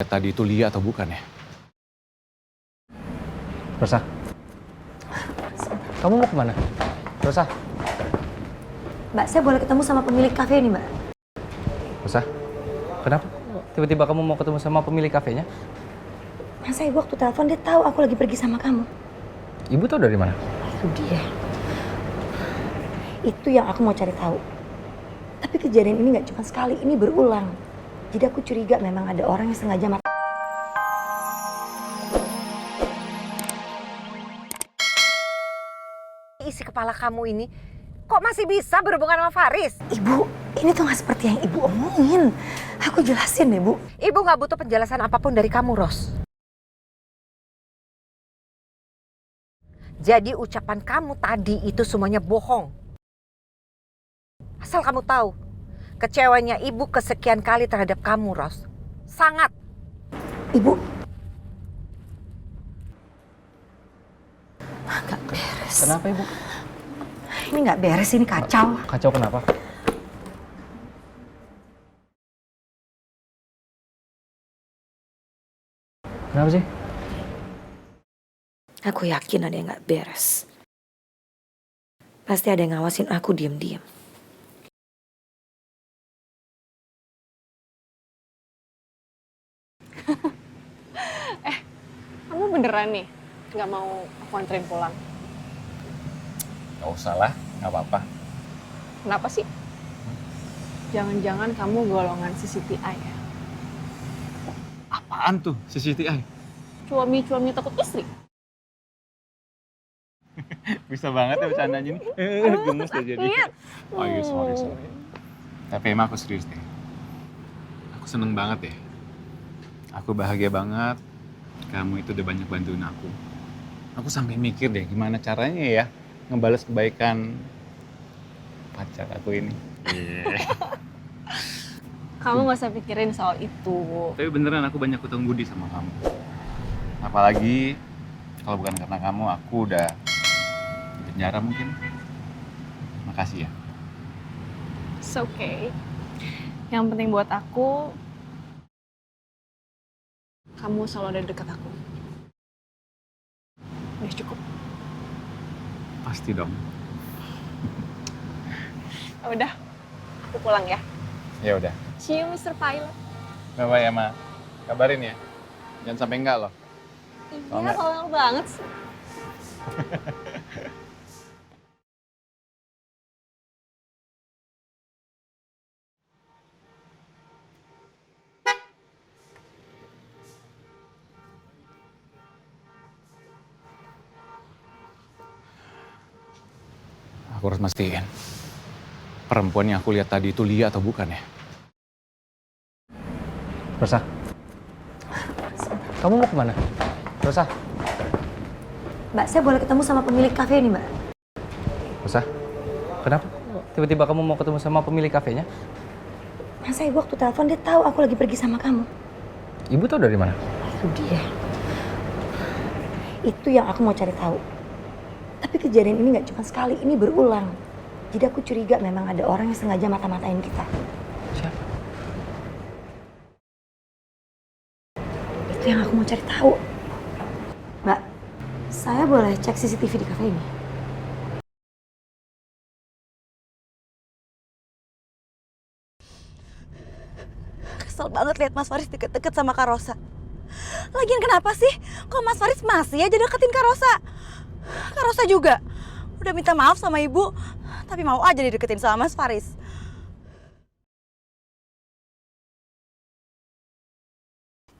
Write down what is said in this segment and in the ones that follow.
lihat tadi itu Lia atau bukan ya? Rosa, kamu mau kemana? Rosa? Mbak, saya boleh ketemu sama pemilik kafe ini, Mbak? Rosa, kenapa? Tiba-tiba kamu mau ketemu sama pemilik kafenya? Masa ibu waktu telepon dia tahu aku lagi pergi sama kamu? Ibu tahu dari mana? Itu dia. Itu yang aku mau cari tahu. Tapi kejadian ini nggak cuma sekali, ini berulang. Jadi aku curiga memang ada orang yang sengaja Isi kepala kamu ini, kok masih bisa berhubungan sama Faris? Ibu, ini tuh nggak seperti yang ibu omongin. Aku jelasin deh, Bu. Ibu nggak butuh penjelasan apapun dari kamu, Ros. Jadi ucapan kamu tadi itu semuanya bohong. Asal kamu tahu, kecewanya ibu kesekian kali terhadap kamu, Ros. Sangat. Ibu. Nggak beres. Kenapa Ibu? Ini nggak beres, ini kacau. Kacau kenapa? Kenapa sih? Aku yakin ada yang nggak beres. Pasti ada yang ngawasin aku diam-diam. Kamu beneran nih nggak mau aku anterin pulang? Gak usah lah, gak apa-apa. Kenapa sih? Jangan-jangan kamu golongan CCTI ya? Apaan tuh CCTI? Suami-suami takut istri? Bisa banget ya bercandanya nih. Gemes aja dia. Oh iya, sorry. Tapi emang aku serius deh. Aku seneng banget ya. Aku bahagia banget. Kamu itu udah banyak bantuin aku. Aku sampai mikir deh gimana caranya ya ngebales kebaikan pacar aku ini. Kamu nggak usah pikirin soal itu. Tapi beneran aku banyak hutang budi sama kamu. Apalagi kalau bukan karena kamu aku udah di penjara mungkin. Makasih ya. It's okay. Yang penting buat aku, kamu selalu ada dekat aku. Udah cukup. Pasti dong. Udah, aku pulang ya. Ya udah. See you, Mr. Pilot. Bye-bye ya, Ma. Kabarin ya. Jangan sampai enggak loh. Iya, kalau banget sih. Aku harus mastiin. Perempuan yang aku lihat tadi itu Lia atau bukan ya? Rosa, kamu mau kemana? Rosa? Mbak, saya boleh ketemu sama pemilik kafe ini, Mbak? Rosa, kenapa? Tiba-tiba kamu mau ketemu sama pemilik kafenya? Masa ibu waktu telepon dia tahu aku lagi pergi sama kamu? Ibu tahu dari mana? Itu dia. Itu yang aku mau cari tahu. Tapi kejadian ini nggak cuma sekali, ini berulang. Jadi aku curiga memang ada orang yang sengaja mata-matain kita. Siapa? Itu yang aku mau cari tahu. Mbak, saya boleh cek CCTV di kafe ini? Kesel banget lihat Mas Faris deket-deket sama Kak Rosa. Lagian kenapa sih? Kok Mas Faris masih aja deketin Kak Rosa? Kak Rosa juga udah minta maaf sama ibu, tapi mau aja dideketin sama Mas Faris.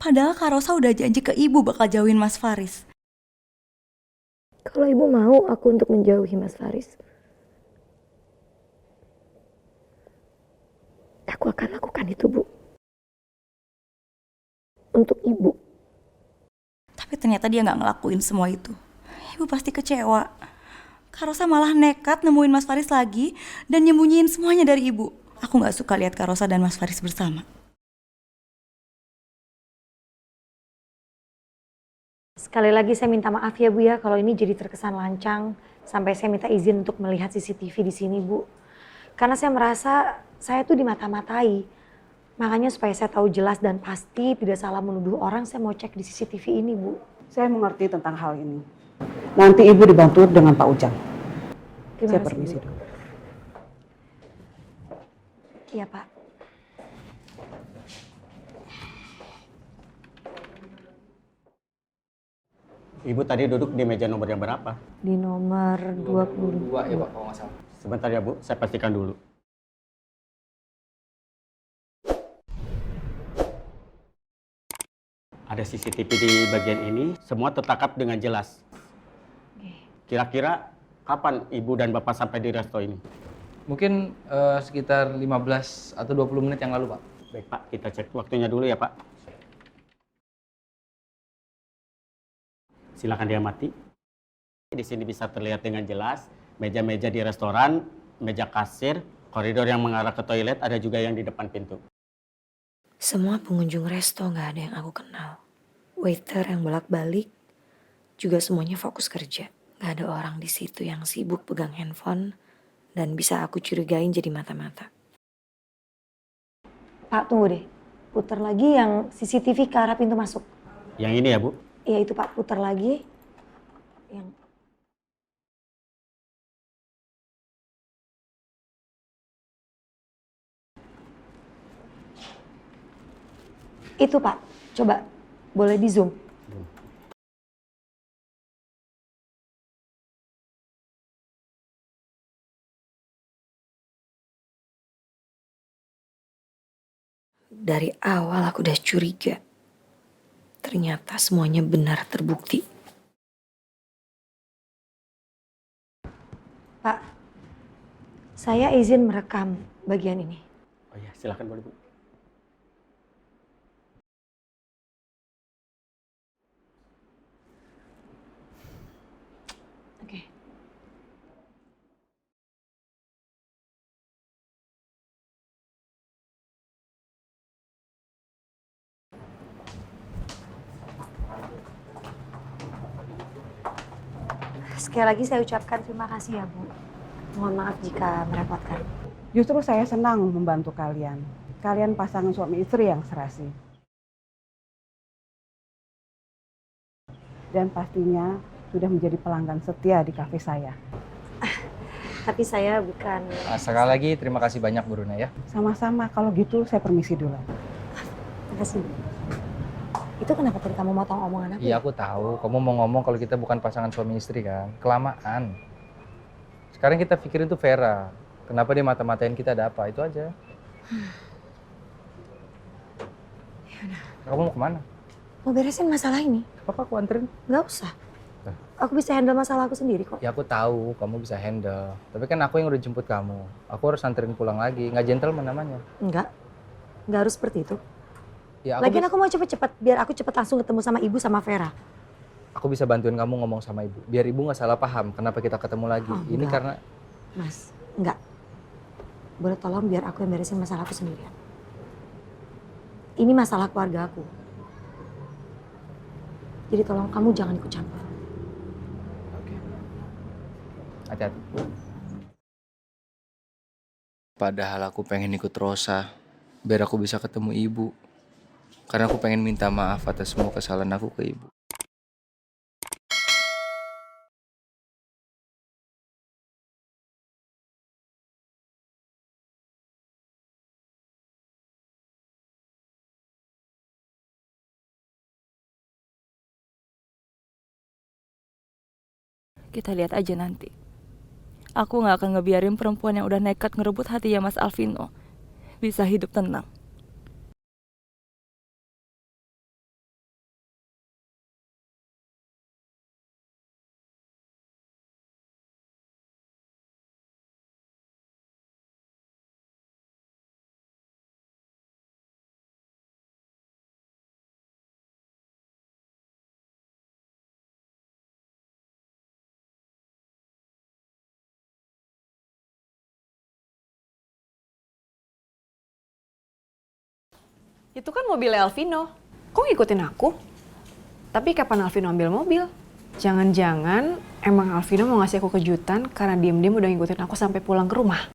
Padahal Kak Rosa udah janji ke ibu bakal jauhin Mas Faris. Kalau ibu mau aku untuk menjauhi Mas Faris, aku akan lakukan itu, Bu. Untuk ibu. Tapi ternyata dia nggak ngelakuin semua itu. Ibu pasti kecewa. Kak Rosa malah nekat nemuin Mas Faris lagi dan nyembunyiin semuanya dari ibu. Aku nggak suka lihat Kak Rosa dan Mas Faris bersama. Sekali lagi saya minta maaf ya, Bu ya, kalau ini jadi terkesan lancang sampai saya minta izin untuk melihat CCTV di sini, Bu. Karena saya merasa saya tuh dimata-matai. Makanya supaya saya tahu jelas dan pasti tidak salah menuduh orang, saya mau cek di CCTV ini, Bu. Saya mengerti tentang hal ini. Nanti Ibu dibantu dengan Pak Ujang. Terima Saya kasih, permisi Bu. dulu. Iya, Pak. Ibu tadi duduk di meja nomor yang berapa? Di nomor 22 ya Pak, kalau nggak salah. Sebentar ya Bu, saya pastikan dulu. Ada CCTV di bagian ini, semua tertangkap dengan jelas. Kira-kira kapan Ibu dan Bapak sampai di resto ini? Mungkin sekitar 15 atau 20 menit yang lalu Pak. Baik Pak, kita cek waktunya dulu ya Pak. Silakan diamati. Di sini bisa terlihat dengan jelas meja-meja di restoran, meja kasir, koridor yang mengarah ke toilet, ada juga yang di depan pintu. Semua pengunjung resto nggak ada yang aku kenal. Waiter yang bolak-balik juga semuanya fokus kerja. Nggak ada orang di situ yang sibuk pegang handphone dan bisa aku curigain jadi mata-mata. Pak, tunggu deh. Putar lagi yang CCTV ke arah pintu masuk. Yang ini ya Bu? Iya itu Pak, putar lagi. Yang itu Pak, coba boleh di zoom. Dari awal aku udah curiga. Ternyata semuanya benar terbukti. Pak, saya izin merekam bagian ini. Oh ya, silakan boleh Bu. Oke. Sekali lagi saya ucapkan terima kasih ya Bu. Mohon maaf jika merepotkan. Justru saya senang membantu kalian. Kalian pasangan suami istri yang serasi. Dan pastinya sudah menjadi pelanggan setia di kafe saya. Tapi saya bukan... Sekali lagi terima kasih banyak Bu Runa ya. Sama-sama, kalau gitu saya permisi dulu. Terima kasih. Itu kenapa tadi kamu motong omongan aku? Iya aku tahu, kamu mau ngomong kalau kita bukan pasangan suami istri kan. Kelamaan. Sekarang kita pikirin tuh Vera. Kenapa dia mata-matain kita, ada apa? Itu aja. Kamu mau kemana? Mau beresin masalah ini? Apa aku anterin? Nggak usah. Aku bisa handle masalah aku sendiri kok. Ya aku tahu kamu bisa handle. Tapi kan aku yang udah jemput kamu. Aku harus anterin pulang lagi. Nggak gentleman namanya. Enggak. Nggak harus seperti itu. Ya, Lagian aku mau cepet-cepet biar aku cepet langsung ketemu sama ibu sama Vera. Aku bisa bantuin kamu ngomong sama ibu. Biar ibu nggak salah paham kenapa kita ketemu lagi. Oh, Ini enggak. karena... Mas, enggak. Boleh tolong biar aku yang beresin masalah aku sendirian. Ini masalah keluarga aku. Jadi tolong kamu jangan ikut campur. Oke. Hati-hati. Padahal aku pengen ikut Rosa. Biar aku bisa ketemu ibu. Karena aku pengen minta maaf atas semua kesalahan aku ke ibu. Kita lihat aja nanti. Aku gak akan ngebiarin perempuan yang udah nekat ngerebut hatinya Mas Alvino bisa hidup tenang. Itu kan mobilnya Alvino. Kok ngikutin aku? Tapi kapan Alvino ambil mobil? Jangan-jangan emang Alvino mau ngasih aku kejutan karena diem-diem udah ngikutin aku sampai pulang ke rumah.